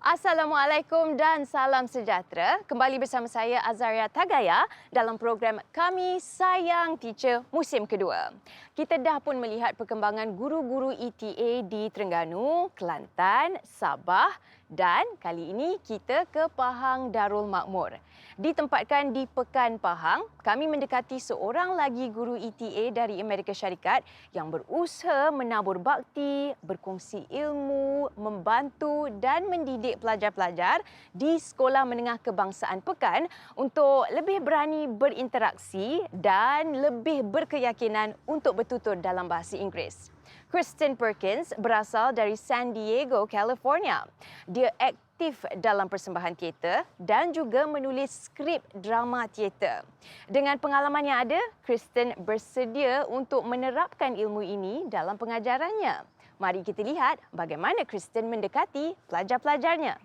Assalamualaikum dan salam sejahtera. Kembali bersama saya Azaria Tagaya dalam program Kami Sayang Teacher musim kedua. Kita dah pun melihat perkembangan guru-guru ETA di Terengganu, Kelantan, Sabah dan kali ini kita ke Pahang Darul Makmur. Ditempatkan di Pekan Pahang, kami mendekati seorang lagi guru ETA dari Amerika Syarikat yang berusaha menabur bakti, berkongsi ilmu, membantu dan mendidik pelajar-pelajar di Sekolah Menengah Kebangsaan Pekan untuk lebih berani berinteraksi dan lebih berkeyakinan untuk bertutur dalam bahasa Inggeris. Kristen Perkins berasal dari San Diego, California. Dia aktif dalam persembahan teater dan juga menulis skrip drama teater. Dengan pengalaman yang ada, Kristen bersedia untuk menerapkan ilmu ini dalam pengajarannya. Mari kita lihat bagaimana Kristen mendekati pelajar-pelajarnya.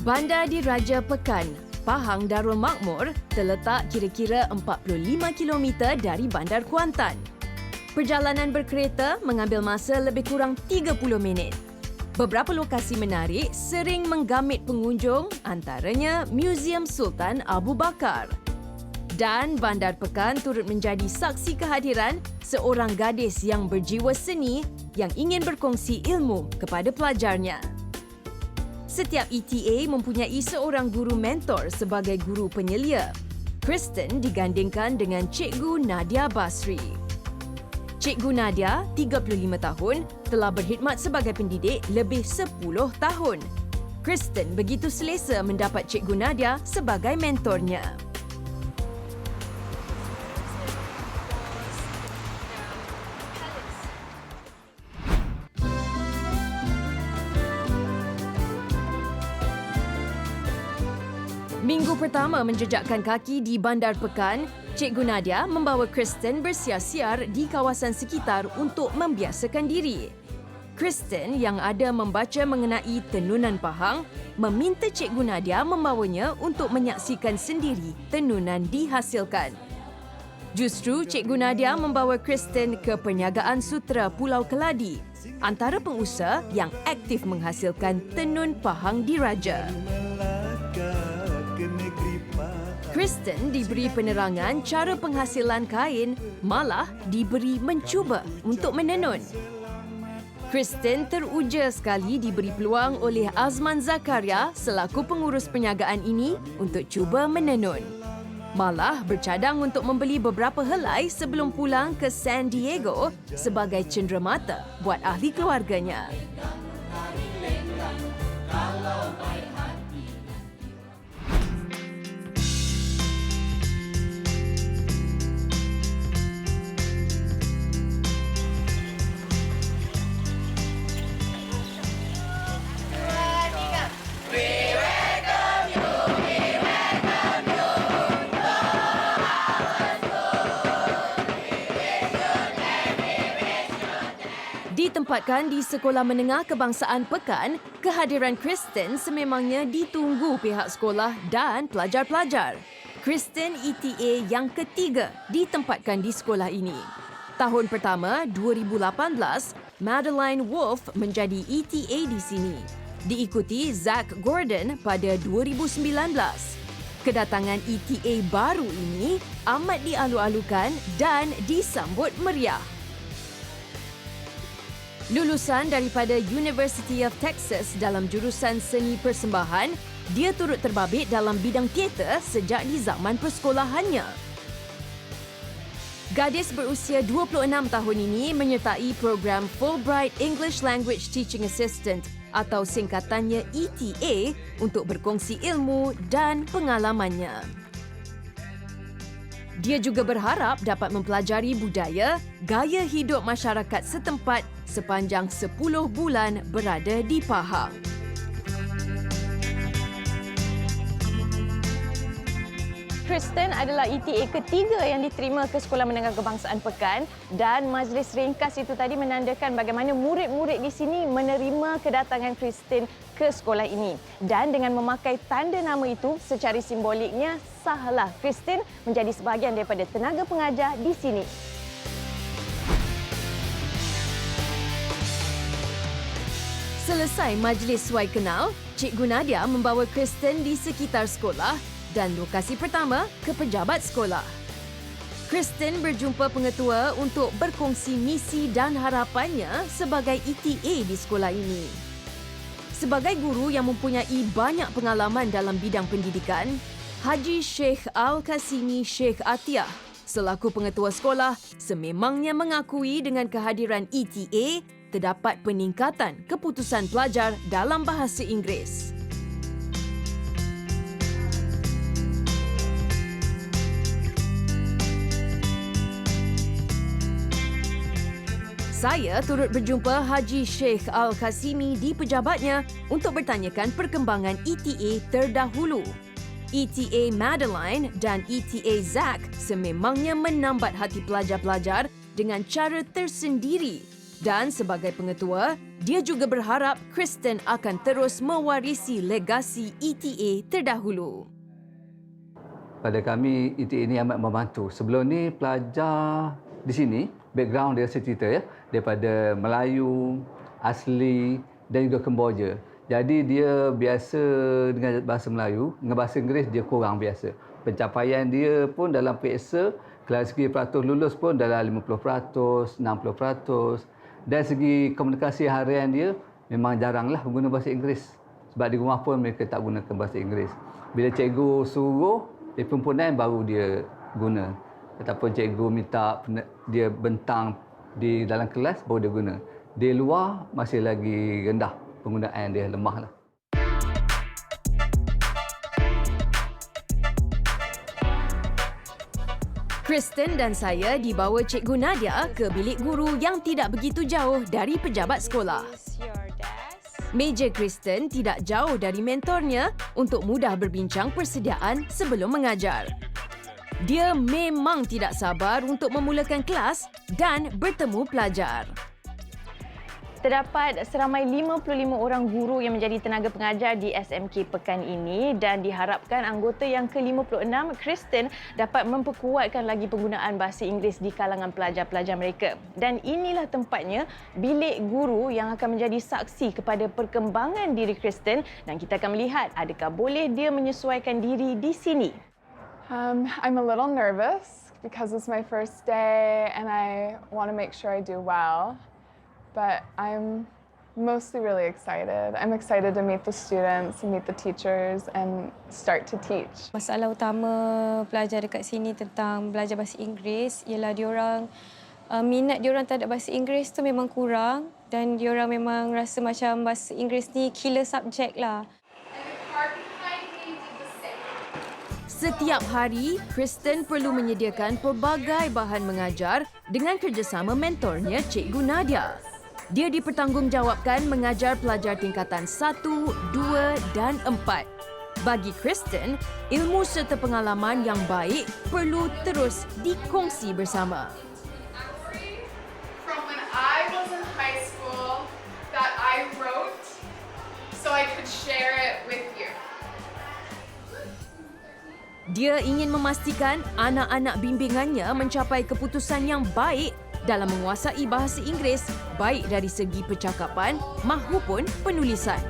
Bandar Diraja Pekan, Pahang Darul Makmur terletak kira-kira 45 km dari Bandar Kuantan. Perjalanan berkereta mengambil masa lebih kurang 30 minit. Beberapa lokasi menarik sering menggamit pengunjung, antaranya Muzium Sultan Abu Bakar. Dan Bandar Pekan turut menjadi saksi kehadiran seorang gadis yang berjiwa seni yang ingin berkongsi ilmu kepada pelajarnya. Setiap ETA mempunyai seorang guru mentor sebagai guru penyelia. Kristen digandingkan dengan Cikgu Nadia Basri. Cikgu Nadia, 35 tahun, telah berkhidmat sebagai pendidik lebih 10 tahun. Kristen begitu selesa mendapat Cikgu Nadia sebagai mentornya. Minggu pertama menjejakkan kaki di Bandar Pekan, Cikgu Nadia membawa Kristen bersiar-siar di kawasan sekitar untuk membiasakan diri. Kristen yang ada membaca mengenai tenunan Pahang, meminta Cikgu Nadia membawanya untuk menyaksikan sendiri tenunan dihasilkan. Justru Cikgu Nadia membawa Kristen ke Perniagaan Sutera Pulau Keladi, antara pengusaha yang aktif menghasilkan tenun Pahang Diraja. Kristen diberi penerangan cara penghasilan kain, malah diberi mencuba untuk menenun. Kristen teruja sekali diberi peluang oleh Azman Zakaria selaku pengurus perniagaan ini untuk cuba menenun. Malah bercadang untuk membeli beberapa helai sebelum pulang ke San Diego sebagai cenderamata buat ahli keluarganya. Ditempatkan di Sekolah Menengah Kebangsaan Pekan, kehadiran Kristen sememangnya ditunggu pihak sekolah dan pelajar-pelajar. Kristen ETA yang ketiga ditempatkan di sekolah ini. Tahun pertama, 2018, Madeline Wolf menjadi ETA di sini. Diikuti Zach Gordon pada 2019. Kedatangan ETA baru ini amat dialu-alukan dan disambut meriah. Lulusan daripada University of Texas dalam jurusan seni persembahan, dia turut terbabit dalam bidang teater sejak di zaman persekolahannya. Gadis berusia 26 tahun ini menyertai program Fulbright English Language Teaching Assistant atau singkatannya ETA untuk berkongsi ilmu dan pengalamannya. Dia juga berharap dapat mempelajari budaya, gaya hidup masyarakat setempat sepanjang 10 bulan berada di Pahang. Kristen adalah ETA ketiga yang diterima ke Sekolah Menengah Kebangsaan Pekan dan majlis ringkas itu tadi menandakan bagaimana murid-murid di sini menerima kedatangan Kristen ke sekolah ini. Dan dengan memakai tanda nama itu secara simboliknya sahlah Kristen menjadi sebahagian daripada tenaga pengajar di sini. Selesai majlis suai kenal, Cikgu Nadia membawa Kristen di sekitar sekolah dan lokasi pertama ke pejabat sekolah. Kristen berjumpa pengetua untuk berkongsi misi dan harapannya sebagai ETA di sekolah ini. Sebagai guru yang mempunyai banyak pengalaman dalam bidang pendidikan, Haji Sheikh Al-Qasimi Sheikh Atiyah selaku pengetua sekolah sememangnya mengakui dengan kehadiran ETA terdapat peningkatan keputusan pelajar dalam bahasa Inggeris. Saya turut berjumpa Haji Sheikh Al-Qasimi di pejabatnya untuk bertanyakan perkembangan ETA terdahulu. ETA Madeline dan ETA Zack sememangnya menambat hati pelajar-pelajar dengan cara tersendiri. Dan sebagai pengetua, dia juga berharap Kristen akan terus mewarisi legasi ETA terdahulu. Pada kami, ETA ini amat membantu. Sebelum ni, pelajar di sini, background dia cerita ya, daripada Melayu, asli dan juga Kemboja. Jadi dia biasa dengan bahasa Melayu, dengan bahasa Inggeris dia kurang biasa. Pencapaian dia pun dalam periksa, kelas segi peratus lulus pun dalam 50%, 60%. Dan segi komunikasi harian dia memang jaranglah guna bahasa Inggeris. Sebab di rumah pun mereka tak gunakan bahasa Inggeris. Bila cikgu suruh, di perhimpunan baru dia guna. Ataupun cikgu minta dia bentang di dalam kelas, baru dia guna. Di luar masih lagi rendah penggunaan dia, lemah lah. Kristen dan saya dibawa Cikgu Nadia ke bilik guru yang tidak begitu jauh dari pejabat sekolah. Meja Kristen tidak jauh dari mentornya untuk mudah berbincang persediaan sebelum mengajar. Dia memang tidak sabar untuk memulakan kelas dan bertemu pelajar. Terdapat seramai 55 orang guru yang menjadi tenaga pengajar di SMK pekan ini dan diharapkan anggota yang ke-56, Kristen, dapat memperkuatkan lagi penggunaan bahasa Inggeris di kalangan pelajar-pelajar mereka. Dan inilah tempatnya, bilik guru yang akan menjadi saksi kepada perkembangan diri Kristen dan kita akan melihat adakah boleh dia menyesuaikan diri di sini. I'm a little nervous because it's my first day and I want to make sure I do well. But I'm mostly really excited. I'm excited to meet the students, meet the teachers and start to teach. Masalah utama pelajar dekat sini tentang belajar bahasa Inggeris ialah diorang minat diorang terhadap bahasa Inggeris tu memang kurang dan diorang memang rasa macam bahasa Inggeris ni killer subjek lah. Setiap hari, Kristen perlu menyediakan pelbagai bahan mengajar dengan kerjasama mentornya Cikgu Nadia. Dia dipertanggungjawabkan mengajar pelajar tingkatan 1, 2 dan 4. Bagi Kristen, ilmu serta pengalaman yang baik perlu terus dikongsi bersama. From when I was in high school that I wrote so I could share it with you. Dia ingin memastikan anak-anak bimbingannya mencapai keputusan yang baik dalam menguasai bahasa Inggeris baik dari segi percakapan mahupun penulisan.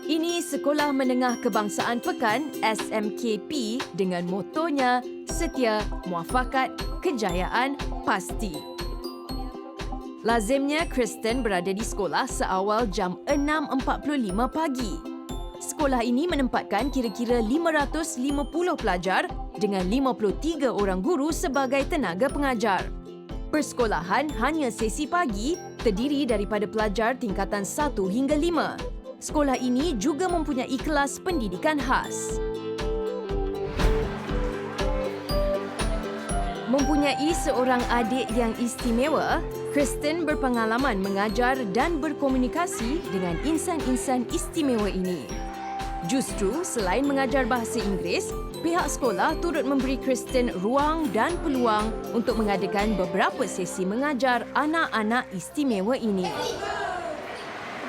Ini Sekolah Menengah Kebangsaan Pekan SMKP dengan motonya Setia, Muafakat, Kejayaan, Pasti. Lazimnya Kristen berada di sekolah seawal jam 6.45 pagi. Sekolah ini menempatkan kira-kira 550 pelajar dengan 53 orang guru sebagai tenaga pengajar. Persekolahan hanya sesi pagi terdiri daripada pelajar tingkatan 1 hingga 5. Sekolah ini juga mempunyai kelas pendidikan khas. Mempunyai seorang adik yang istimewa, Kristen berpengalaman mengajar dan berkomunikasi dengan insan-insan istimewa ini. Justru selain mengajar bahasa Inggeris, pihak sekolah turut memberi Kristen ruang dan peluang untuk mengadakan beberapa sesi mengajar anak-anak istimewa ini.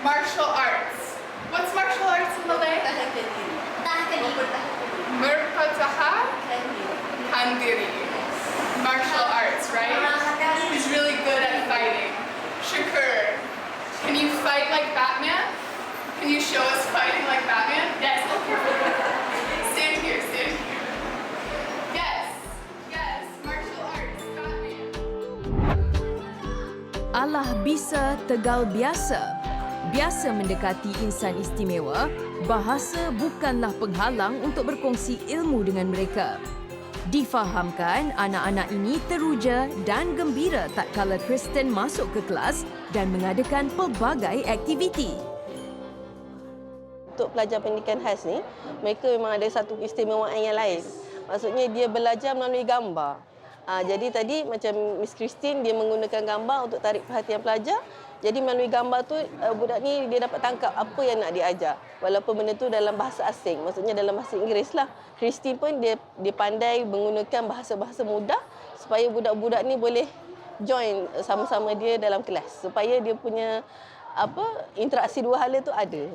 Martial arts. What's show us fighting like Batman? Yes. Stand here, stand here. Yes, yes, martial arts, Batman. Allah bisa tegal biasa. Biasa mendekati insan istimewa, bahasa bukanlah penghalang untuk berkongsi ilmu dengan mereka. Difahamkan, anak-anak ini teruja dan gembira tak kala Kristen masuk ke kelas dan mengadakan pelbagai aktiviti. Untuk pelajar pendidikan khas ni, mereka memang ada satu keistimewaan yang lain. Maksudnya dia belajar melalui gambar. Jadi tadi macam Miss Christine, dia menggunakan gambar untuk tarik perhatian pelajar. Jadi melalui gambar tu budak ni dia dapat tangkap apa yang nak diajar. Walaupun benda tu dalam bahasa asing, maksudnya dalam bahasa Inggeris lah. Christine pun dia pandai menggunakan bahasa-bahasa mudah supaya budak-budak ni boleh join sama-sama dia dalam kelas. Supaya dia punya interaksi dua hala tu ada.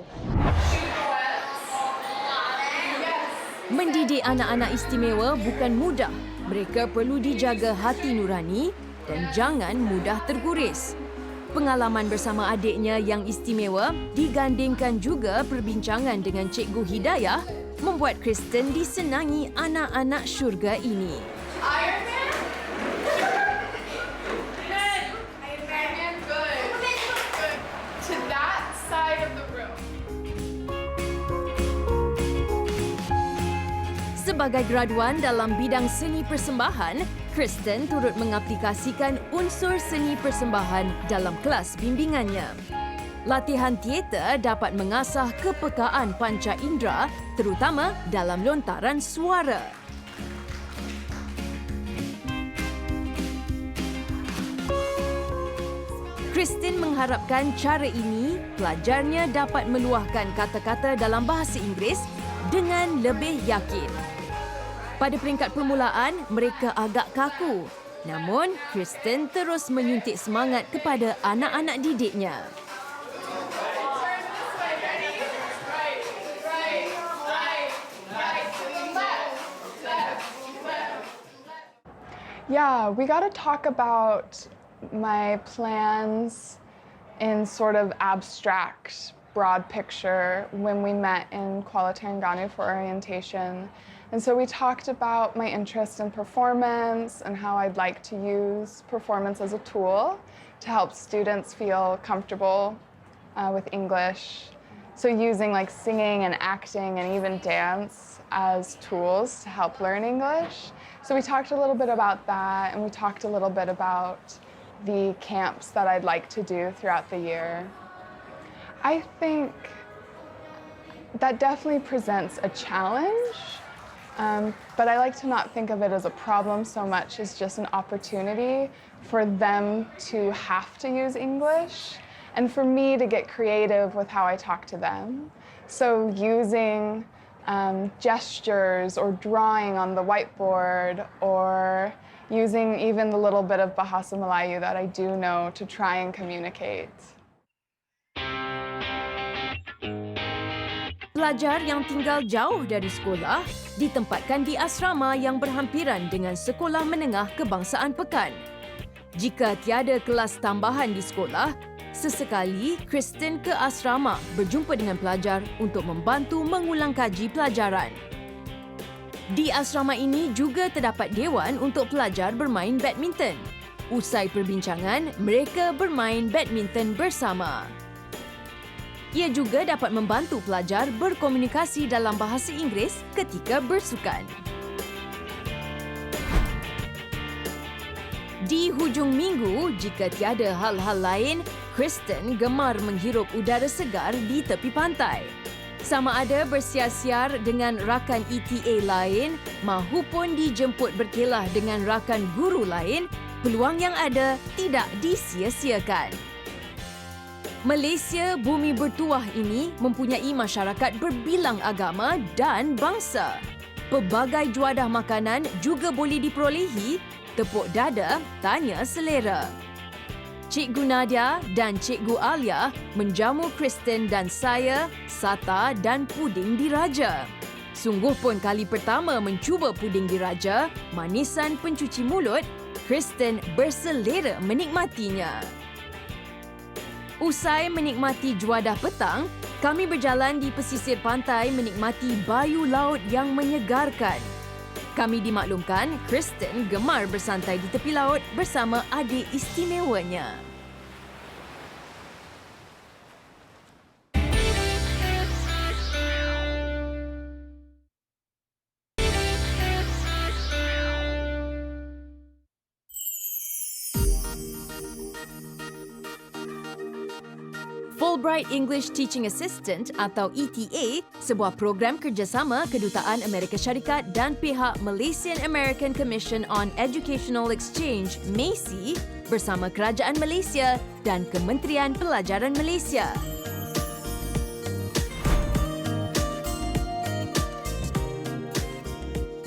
Mendidik anak-anak istimewa bukan mudah. Mereka perlu dijaga hati nurani dan jangan mudah terguris. Pengalaman bersama adiknya yang istimewa digandingkan juga perbincangan dengan Cikgu Hidayah membuat Kristen disenangi anak-anak syurga ini. Iron Man? Iron Man, good. Good. To that side of the room. Sebagai graduan dalam bidang seni persembahan, Kristen turut mengaplikasikan unsur seni persembahan dalam kelas bimbingannya. Latihan teater dapat mengasah kepekaan panca indera, terutama dalam lontaran suara. Kristen mengharapkan cara ini pelajarnya dapat meluahkan kata-kata dalam bahasa Inggeris dengan lebih yakin. Pada peringkat permulaan, mereka agak kaku. Namun, Kristen terus menyuntik semangat kepada anak-anak didiknya. Yeah, we got to talk about my plans in sort of abstract, broad picture when we met in Kuala Terengganu for orientation. And so we talked about my interest in performance and how I'd like to use performance as a tool to help students feel comfortable with English. So using like singing and acting and even dance as tools to help learn English. So we talked a little bit about that, and we talked a little bit about the camps that I'd like to do throughout the year. I think that definitely presents a challenge. But I like to not think of it as a problem so much as just an opportunity for them to have to use English and for me to get creative with how I talk to them. So using gestures or drawing on the whiteboard or using even the little bit of Bahasa Melayu that I do know to try and communicate. Pelajar yang tinggal jauh dari sekolah ditempatkan di asrama yang berhampiran dengan Sekolah Menengah Kebangsaan Pekan. Jika tiada kelas tambahan di sekolah, sesekali Kristen ke asrama berjumpa dengan pelajar untuk membantu mengulang kaji pelajaran. Di asrama ini juga terdapat dewan untuk pelajar bermain badminton. Usai perbincangan, mereka bermain badminton bersama. Ia juga dapat membantu pelajar berkomunikasi dalam bahasa Inggeris ketika bersukan. Di hujung minggu, jika tiada hal-hal lain, Kristen gemar menghirup udara segar di tepi pantai. Sama ada bersiar-siar dengan rakan ETA lain mahupun dijemput berkelah dengan rakan guru lain, peluang yang ada tidak disia-siakan. Malaysia, bumi bertuah ini mempunyai masyarakat berbilang agama dan bangsa. Pelbagai juadah makanan juga boleh diperolehi, tepuk dada, tanya selera. Cikgu Nadia dan Cikgu Alia menjamu Kristen dan saya, sata dan puding diraja. Sungguh pun kali pertama mencuba puding diraja, manisan pencuci mulut, Kristen berselera menikmatinya. Usai menikmati juadah petang, Kami berjalan di pesisir pantai menikmati bayu laut yang menyegarkan. Kami dimaklumkan Kristen gemar bersantai di tepi laut bersama adik istimewanya. Fulbright English Teaching Assistant atau ETA, sebuah program kerjasama Kedutaan Amerika Syarikat dan pihak Malaysian American Commission on Educational Exchange (MACE) bersama Kerajaan Malaysia dan Kementerian Pelajaran Malaysia.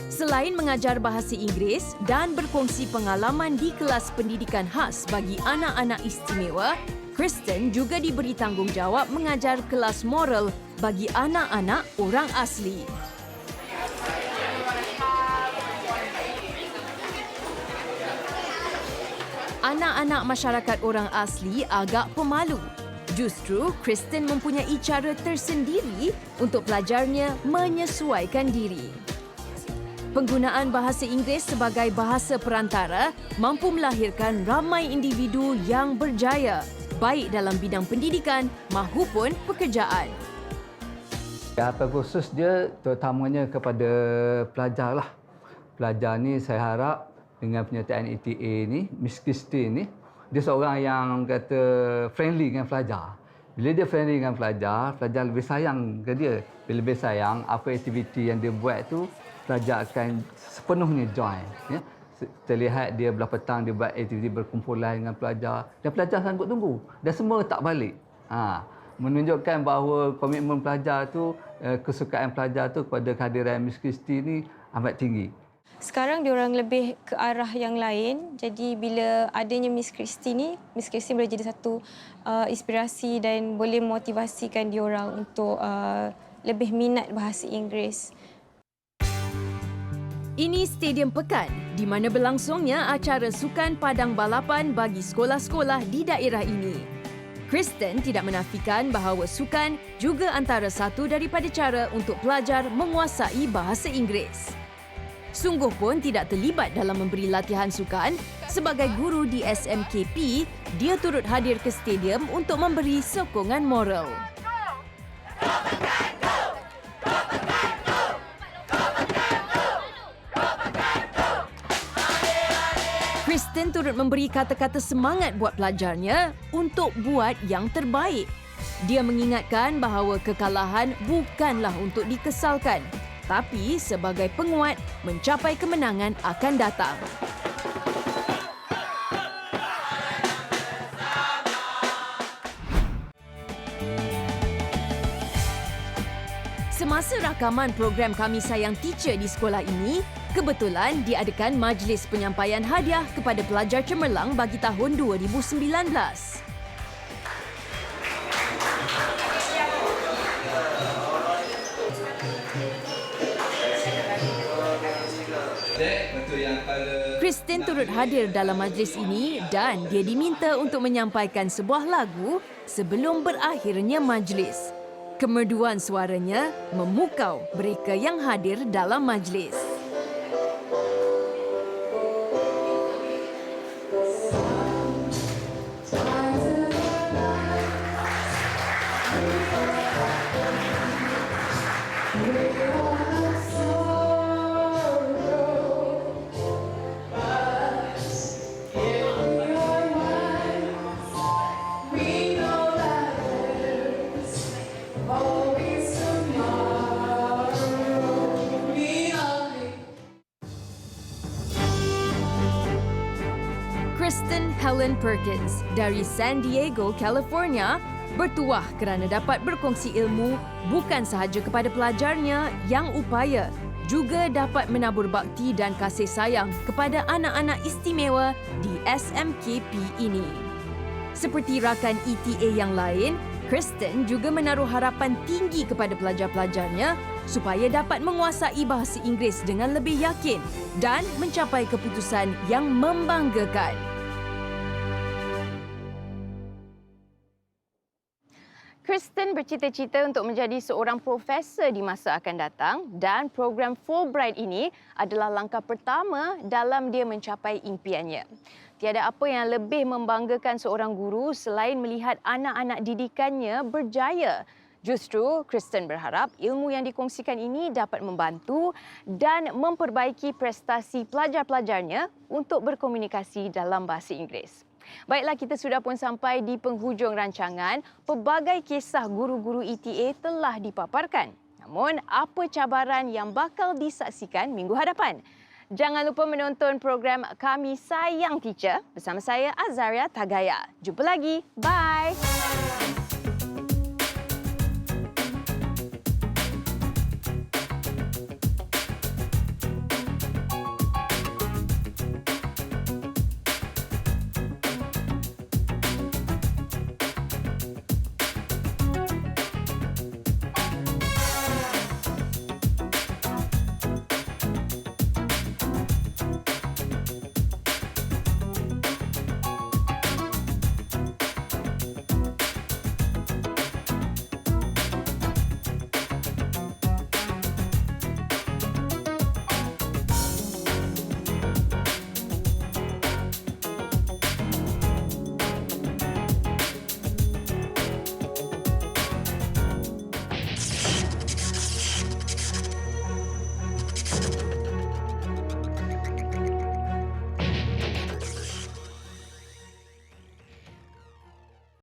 Selain mengajar bahasa Inggeris dan berkongsi pengalaman di kelas pendidikan khas bagi anak-anak istimewa, Kristen juga diberi tanggungjawab mengajar kelas moral bagi anak-anak orang asli. Anak-anak masyarakat orang asli agak pemalu. Justru, Kristen mempunyai cara tersendiri untuk pelajarnya menyesuaikan diri. Penggunaan bahasa Inggeris sebagai bahasa perantara mampu melahirkan ramai individu yang berjaya, baik dalam bidang pendidikan mahupun pekerjaan. Apa khusus dia terutamanya kepada pelajar lah. Pelajar ni saya harap dengan penyertaan ETA ni, Miss Christine ni, dia seorang yang kata friendly dengan pelajar. Bila dia friendly dengan pelajar, pelajar lebih sayang ke dia. Bila lebih sayang, apa aktiviti yang dia buat tu, pelajar akan sepenuhnya join. Ya. Terlihat dia belah petang dia buat aktiviti berkumpulan dengan pelajar dan pelajar sanggup tunggu dan semua tak balik. Menunjukkan bahawa komitmen pelajar tu, kesukaan pelajar tu kepada kehadiran Miss Christine ni amat tinggi. Sekarang diorang lebih ke arah yang lain. Jadi bila adanya Miss Christine ni, Miss Christine boleh jadi satu inspirasi dan boleh motivasikan diorang untuk lebih minat bahasa Inggeris. Ini Stadium Pekan di mana berlangsungnya acara sukan padang balapan bagi sekolah-sekolah di daerah ini. Kristen tidak menafikan bahawa sukan juga antara satu daripada cara untuk pelajar menguasai bahasa Inggeris. Sungguh pun tidak terlibat dalam memberi latihan sukan, sebagai guru di SMKP, dia turut hadir ke stadium untuk memberi sokongan moral. Kristen turut memberi kata-kata semangat buat pelajarnya untuk buat yang terbaik. Dia mengingatkan bahawa kekalahan bukanlah untuk dikesalkan, tapi sebagai penguat mencapai kemenangan akan datang. Semasa rakaman program Kami Sayang Teacher di sekolah ini, kebetulan diadakan majlis penyampaian hadiah kepada pelajar cemerlang bagi tahun 2019. Kristen turut hadir dalam majlis ini dan dia diminta untuk menyampaikan sebuah lagu sebelum berakhirnya majlis. Kemerduan suaranya memukau mereka yang hadir dalam majlis. Kristen Helen Perkins dari San Diego, California, bertuah kerana dapat berkongsi ilmu bukan sahaja kepada pelajarnya yang upaya, juga dapat menabur bakti dan kasih sayang kepada anak-anak istimewa di SMKP ini. Seperti rakan ETA yang lain, Kristen juga menaruh harapan tinggi kepada pelajar-pelajarnya supaya dapat menguasai bahasa Inggeris dengan lebih yakin dan mencapai keputusan yang membanggakan. Kristen bercita-cita untuk menjadi seorang profesor di masa akan datang dan program Fulbright ini adalah langkah pertama dalam dia mencapai impiannya. Tiada apa yang lebih membanggakan seorang guru selain melihat anak-anak didikannya berjaya. Justru, Kristen berharap ilmu yang dikongsikan ini dapat membantu dan memperbaiki prestasi pelajar-pelajarnya untuk berkomunikasi dalam bahasa Inggeris. Baiklah, kita sudah pun sampai di penghujung rancangan. Pelbagai kisah guru-guru ETA telah dipaparkan. Namun, apa cabaran yang bakal disaksikan minggu hadapan? Jangan lupa menonton program Kami Sayang Teacher bersama saya Azaria Tagaya. Jumpa lagi. Bye.